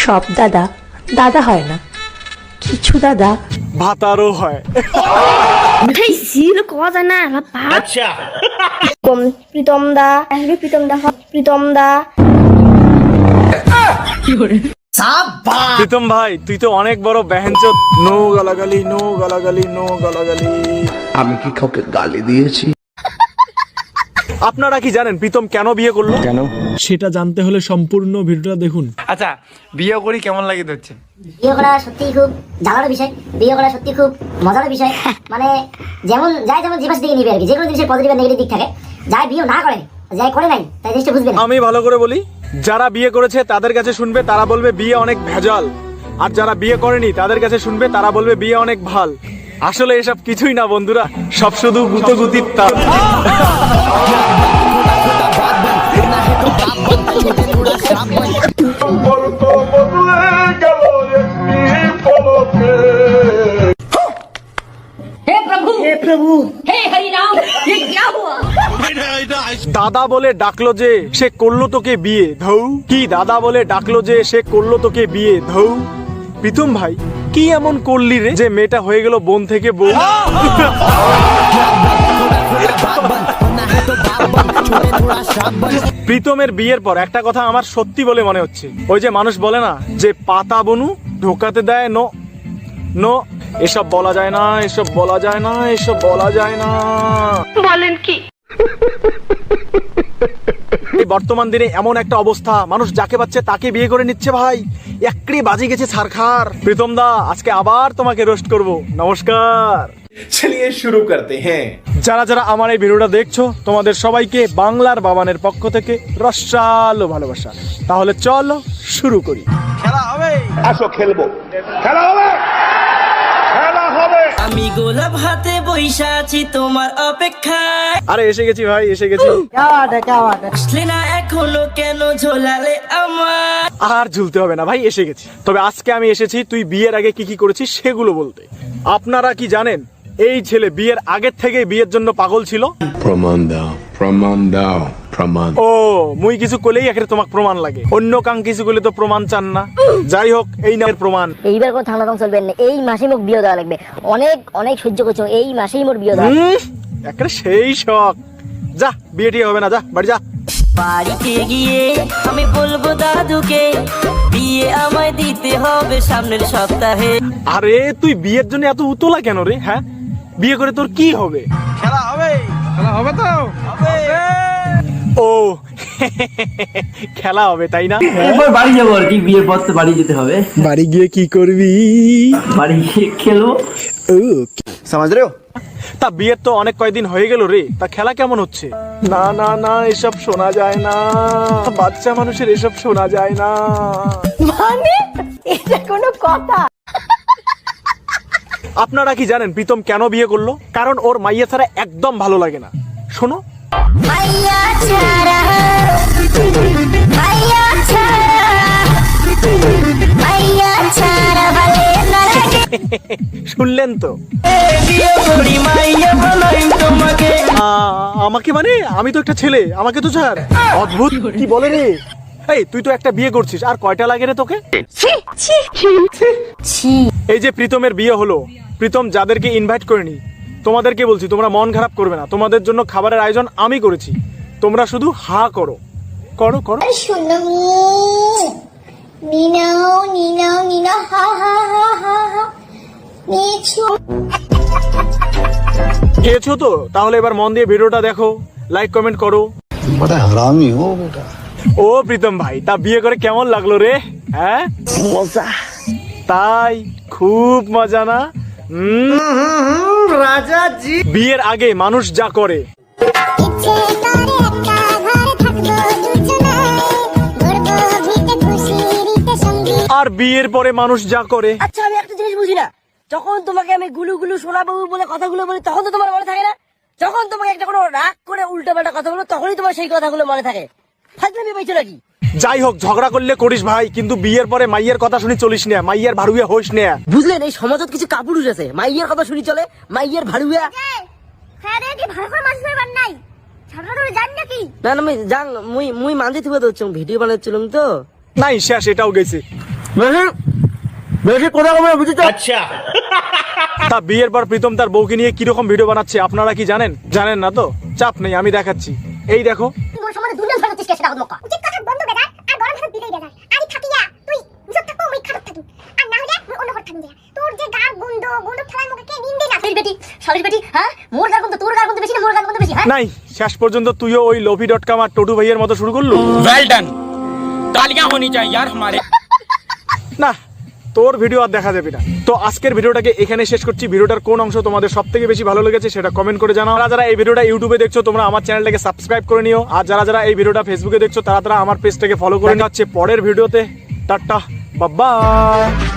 সব দাদা দাদা হয় না, কিছু দাদা ভাতারও হয়। আচ্ছা প্রীতম দা, প্রীতম দা, প্রীতম দা। প্রীতম ভাই তুই তো অনেক বড় বেহেনচোদ। নো গালাগালি, নো গালাগালি, নো গালাগালি। আমি কি কাউকে গালি দিয়েছি? আপনারা কি জানেন প্রীতম কেন বিয়ে করলো? কেন? সেটা জানতে হলে সম্পূর্ণ ভিডিওটা দেখুন। আচ্ছা, বিয়ে করি কেমন লাগে হচ্ছে? বিয়ে করা সত্যি খুব জ্বালার বিষয়, বিয়ে করা সত্যি খুব মজার বিষয়। মানে যেমন জীবন দিকে নিবে আর কি, যে কোনো জিনিসের পজিটিভ আর নেগেটিভ দিক থাকে। যাই বিয়ে না করে, যাই করে নাই, তাই জিনিসটা বুঝবে না। আমি ভালো করে বলি, যারা বিয়ে করেছে তাদের কাছে শুনবে, তারা বলবে বিয়ে অনেক ভেজাল। আর যারা বিয়ে করেনি তাদের কাছে শুনবে, তারা বলবে বিয়ে অনেক ভাল। আসলে এসব কিছুই না বন্ধুরা, সব শুধু গুতগুতির তাল। দাদা বলে ডাকলো যে সে করলো তোকে বিয়ে, ধৌ কি দাদা বলে ডাকলো যে সে করলো তোকে বিয়ে, ধৌ। প্রীতম ভাই কি এমন করলি রে যে মেয়েটা হয়ে গেল বোন থেকে বউ? প্রীতমের বিয়ের পর একটা কথা আমার সত্যি বলে মনে হচ্ছে, ওই যে মানুষ বলে না যে পাতা বনু ঢোকাতে দেয় নো নো, এসব বলা যায় না, এসব বলা যায় না, এসব বলা যায় না। বলেন কি? এই বর্তমান দিনে এমন একটা অবস্থা, মানুষ যাকে পাচ্ছে তাকে বিয়ে করে নিচ্ছে ভাই। একড়ি বাজি গেছে ছারখার। প্রীতম দা আজকে আবার তোমাকে রোস্ট করব। নমস্কার। চলিয়ে শুরু করতে হ্যাঁ। যারা যারা আমার এই ভিডিওটা দেখছো তোমাদের সবাইকে বাংলার বাবানের পক্ষ থেকে রসালো ভালোবাসা। তাহলে চলো শুরু করি। খেলা হবে, আসো খেলবো, খেলা হবে, খেলা হবে। আমি গোলাপ হাতে বইসা আছি তোমার অপেক্ষায়। আরে এসে গেছি ভাই, এসে গেছি। আসলে না এখনো কেন ঝোলালে আমার? আর ঝুলতে হবে না ভাই, এসে গেছি। তবে আজকে আমি এসেছি তুই বিয়ের আগে কি কি করেছিস সেগুলো বলতে। আপনারা কি জানেন এই ছেলে বিয়ের আগের থেকে বিয়ের জন্য পাগল ছিল? প্রমাণ দাও, প্রমাণ দাও, প্রমাণ। ও মুই কিছু করলেই এখানে তোমাকে প্রমাণ লাগে, অন্য কাং কিছু করলে তো প্রমাণ চান না। যাই হোক, এই নামের প্রমাণ। এইবার কোনো ঠান্ডা কম চলবে না, এই মাসেই মোক বিয়ে দেওয়া লাগবে। অনেক অনেক সহ্য করছো, এই মাসেই মোর বিয়ে দেওয়া। একটা সেই শখ। যা বিয়েটি হবে না, যা বাড়ি যা। বাড়িতে গিয়ে আমি বলবো দাদুকে বিয়ে আমায় দিতে হবে সামনের সপ্তাহে। আরে তুই বিয়ের জন্য এত উতলা কেন রে? হ্যাঁ, বিয়ে করে তোর কি হবে? খেলা হবে, খেলা হবে তো হবে। ও খেলা হবে তাই না? এরপর বাড়ি যাবো আর কি, বিয়ের পর তো বাড়ি যেতে হবে। বাড়ি গিয়ে কি করবি? বাড়ি গিয়ে খেলবো। ও সমাজ রে। তা বিয়ের তো অনেক কয়দিন হয়ে গেল রে, তা খেলা কেমন হচ্ছে? না না না, এসব শোনা যায় না, বাচ্চা মানুষের এসব শোনা যায় না। মানে এটা কোনো কথা? আপনারা কি জানেন প্রীতম কেন বিয়ে করলো? কারণ ওর মাইয়া ছাড়া একদম ভালো লাগে না। শোনো, মাইয়া ছাড়া, মাইয়া ছাড়া, মাইয়া ছাড়া ভালো না লাগে। শুনলেন তো? বিয়ে করি মাইয়া বানাই তোমাকে। আমাকে মানে আমি তো একটা ছেলে, আমাকে তো ছাড়। অদ্ভুত কি বলে রে। এই তুই তো একটা বিয়ে করছিস, আর কয়টা লাগে রে তোকে? এই যে প্রীতমের বিয়ে হলো, প্রীতম যাদেরকে ইনভাইট করেনি তোমাদেরকে বলছি তোমরা মন খারাপ করবে না, তোমাদের জন্য খাবারের আয়োজন আমি করেছি। তোমরা শুধু হা করো, করো করো। শোনো নিনাও নিনাও নিনা, হা হা হা হা হা। নিচু খেয়েছো তো? তাহলে এবার মন দিয়ে ভিডিওটা দেখো, লাইক কমেন্ট করো। বড় হারামি হো বেটা। ও প্রীতম ভাই, তা বিয়ে করে কেমন লাগলো রে? হ্যাঁ মজা। তাই খুব মজা না? রাজা জি। বিয়ের আগে মানুষ যা করে, ইচ্ছে করে একা ঘরে থাকবো দুজনে, ঘুরবো ভিটে খুশি রীতে সঙ্গী। আর বিয়ের পরে মানুষ যা করে। আচ্ছা আমি একটা জিনিস বুঝি না, যখন তোমাকে আমি গুলু গুলু সোনা বাবু বলে কথাগুলো বলি তখন তো তোমার মনে থাকে না? যখন তোমাকে একটা কোনো রাগ করে উল্টা পাল্টা কথা বলো তখনই তোমার সেই কথাগুলো মনে থাকে। ফাজলামি পাইছো নাকি? যাই হোক, ঝগড়া করলে করিস ভাই, কিন্তু বিয়ের পরে মাইয়ের কথা শুনি চলিস না, মাইয়ের ভাড়ুয়া হোস না। বুঝলেন, এই সমাজত কিছু কাপুরুষ আছে, মাইয়ের কথা শুনি চলে, মাইয়ের ভাড়ুয়া। হ্যাঁ রে, কি ভালো করে মাছ ধরবার নাই? ছাড়া ধরে জান নাকি? না না, আমি জান, মুই মানতে থিবা তো ভিডিও বানাচ্ছিলাম তো, নাই শেষ, এটাও গেছে। বেশি কথা বলে বুঝেছো? তা বিয়ের পর প্রীতম তার বউকে নিয়ে কিরকম ভিডিও বানাচ্ছে আপনারা কি জানেন? জানেন না তো, চাপ নেই, আমি দেখাচ্ছি। এই দেখো। তুই মোর সম্বন্ধে দুনিয়া ফাটাচ্ছিস কে সেটা মক্কা। উচিত কথা বন্ধু বেদার আর গরম ভাত দিলেই বেদার। আরে থাকিয়া তুই মুসক থাকো মুই খারাপ থাকি। আর না হলে মুই অন্য ঘর থাকি দেয়া। তোর যে গার গন্ধ ফেলার মুখে কে নিন্দে না। শালির বেটি হ্যাঁ, মোর গার গন্ধ তোর গার গন্ধ বেশি না মোর গার গন্ধ বেশি? হ্যাঁ নাই, শেষ পর্যন্ত তুইও ওই lofi.com আর টটু ভাইয়ের মতো শুরু করলু। वेल डन, तालियां होनी चाहिए यार हमारे। না, তোর ভিডিও আর দেখা যাবে না। তো আজকের ভিডিওটাকে এখানে শেষ করছি। ভিডিওটার কোন অংশ তোমাদের সবথেকে বেশি ভালো লেগেছে সেটা কমেন্ট করে জানাও। যারা এই ভিডিওটা ইউটিউবে দেখছো তোমরা আমার চ্যানেলটাকে সাবস্ক্রাইব করে নিও, আর যারা এই ভিডিওটা ফেসবুকে দেখছো তারা আমার পেজটাকে ফলো করে নিও। হচ্ছে পরের ভিডিওতে। Tata, bye bye.